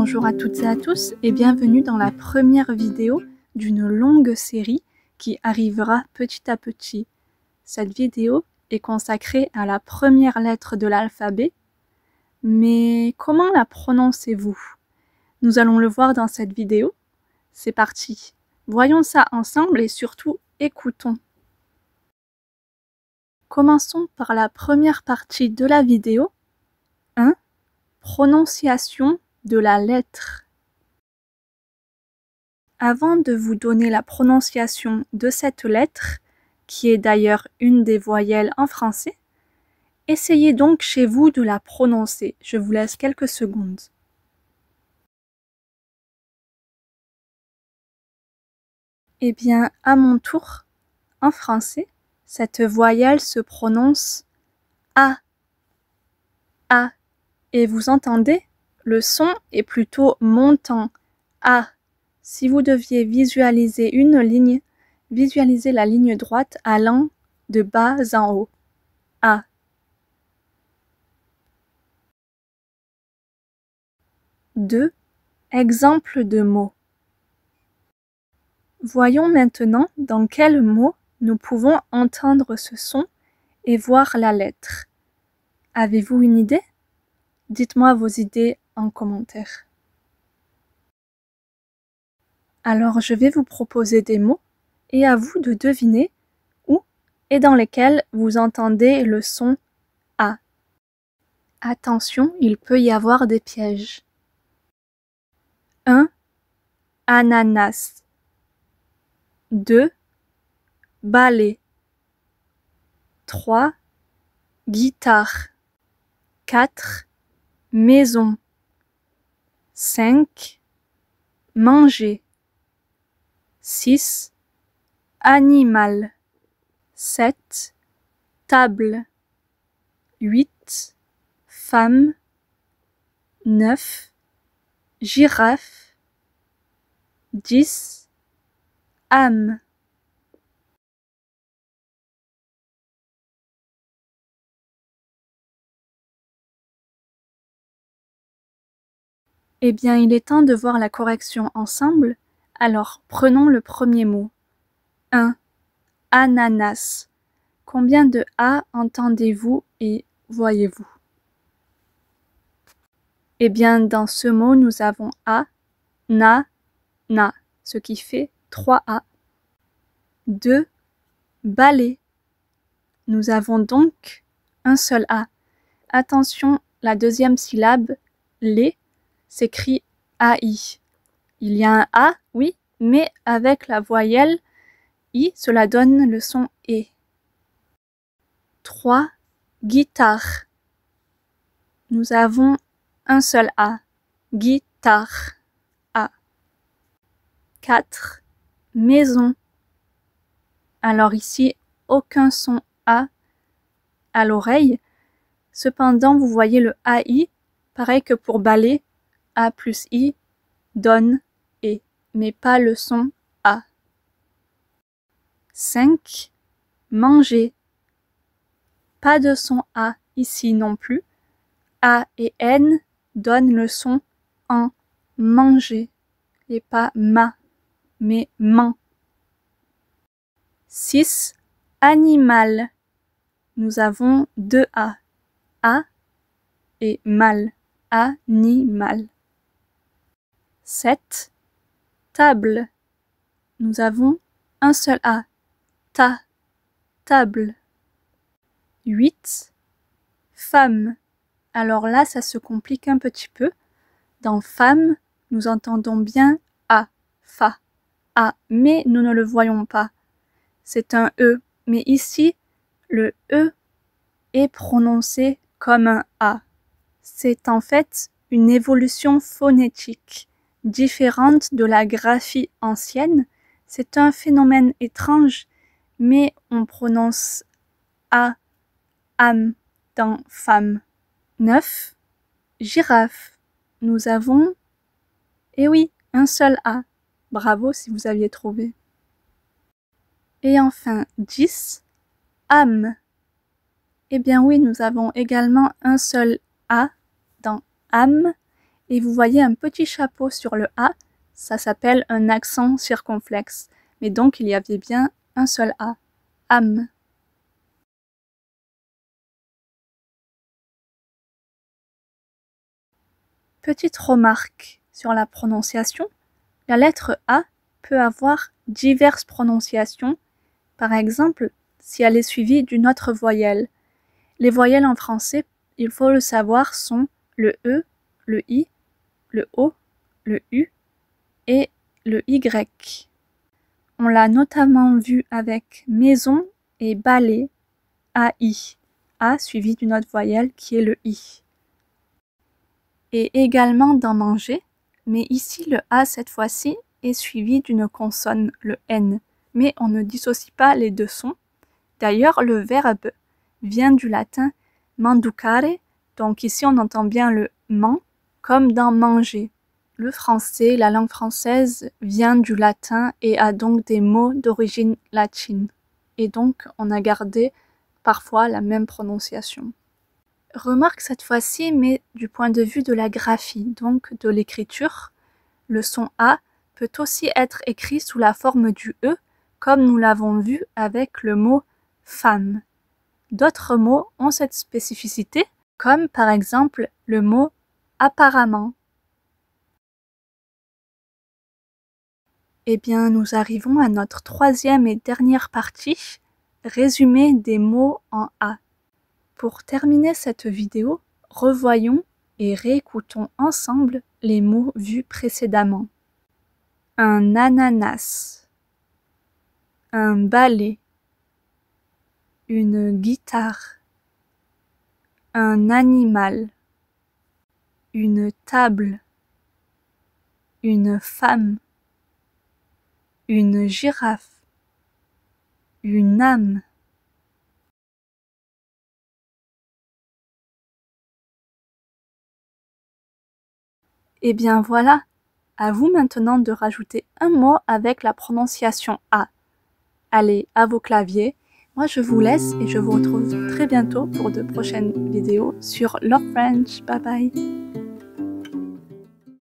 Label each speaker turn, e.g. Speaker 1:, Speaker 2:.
Speaker 1: Bonjour à toutes et à tous et bienvenue dans la première vidéo d'une longue série qui arrivera petit à petit. Cette vidéo est consacrée à la première lettre de l'alphabet, mais comment la prononcez-vous? Nous allons le voir dans cette vidéo. C'est parti. Voyons ça ensemble et surtout écoutons. Commençons par la première partie de la vidéo. 1. Prononciation de la lettre. Avant de vous donner la prononciation de cette lettre, qui est d'ailleurs une des voyelles en français, essayez donc chez vous de la prononcer. Je vous laisse quelques secondes. Eh bien, à mon tour, en français, cette voyelle se prononce A. A. Et vous entendez, le son est plutôt montant. A. Si vous deviez visualiser une ligne, visualisez la ligne droite allant de bas en haut. A. Deux exemples de mots. Voyons maintenant dans quels mots nous pouvons entendre ce son et voir la lettre. Avez-vous une idée? Dites-moi vos idées en commentaire. Alors je vais vous proposer des mots et à vous de deviner où et dans lesquels vous entendez le son A. Attention, il peut y avoir des pièges. 1. Ananas. 2. Balai. 3. Guitare. 4. Maison. 5. Manger. 6. Animal. 7. Table. 8. Femme. 9. Girafe. 10. Âme. Eh bien, il est temps de voir la correction ensemble. Alors, prenons le premier mot. 1. Ananas. Combien de A entendez-vous et voyez-vous? Eh bien, dans ce mot, nous avons A, na, na, ce qui fait 3 A. 2. Balai. Nous avons donc un seul A. Attention, la deuxième syllabe, les, s'écrit AI. Il y a un A, oui, mais avec la voyelle I, cela donne le son E. 3. Guitare. Nous avons un seul A. Guitare. A. 4. Maison. Alors ici, aucun son A à l'oreille. Cependant, vous voyez le AI, pareil que pour balai, A plus I donne E, mais pas le son A. 5. Manger. Pas de son A ici non plus. A et N donnent le son en manger, et pas ma, mais man. 6. Animal. Nous avons 2 A et mal, animal. 7. Table. Nous avons un seul A, table. 8. Femme. Alors là, ça se complique un petit peu. Dans femme, nous entendons bien A, fa, A, mais nous ne le voyons pas. C'est un E, mais ici, le E est prononcé comme un A. C'est en fait une évolution phonétique, différente de la graphie ancienne. C'est un phénomène étrange, mais on prononce A, âme dans femme. 9. Girafe. Nous avons, eh oui, un seul A. Bravo si vous aviez trouvé. Et enfin, 10. Âme. Eh bien oui, nous avons également un seul A dans âme Et vous voyez un petit chapeau sur le A, ça s'appelle un accent circonflexe. Mais donc il y avait bien un seul A. Âme. Petite remarque sur la prononciation. La lettre A peut avoir diverses prononciations. Par exemple, si elle est suivie d'une autre voyelle. Les voyelles en français, il faut le savoir, sont le E, le I, le O, le U et le Y. On l'a notamment vu avec maison et balai, AI, A suivi d'une autre voyelle qui est le I. Et également dans manger, mais ici le A cette fois-ci est suivi d'une consonne, le N, mais on ne dissocie pas les deux sons. D'ailleurs, le verbe vient du latin manducare, donc ici on entend bien le man, comme dans manger. Le français, la langue française, vient du latin et a donc des mots d'origine latine. Et donc on a gardé parfois la même prononciation. Remarque cette fois-ci, mais du point de vue de la graphie, donc de l'écriture, le son A peut aussi être écrit sous la forme du E, comme nous l'avons vu avec le mot femme. D'autres mots ont cette spécificité, comme par exemple le mot apparemment. Eh bien, nous arrivons à notre troisième et dernière partie, résumé des mots en A. Pour terminer cette vidéo, revoyons et réécoutons ensemble les mots vus précédemment. Un ananas, un balai, une guitare, un animal, une table, une femme, une girafe, une âme. Eh bien voilà, à vous maintenant de rajouter un mot avec la prononciation A. Allez, à vos claviers. Moi je vous laisse et je vous retrouve très bientôt pour de prochaines vidéos sur Love French. Bye bye.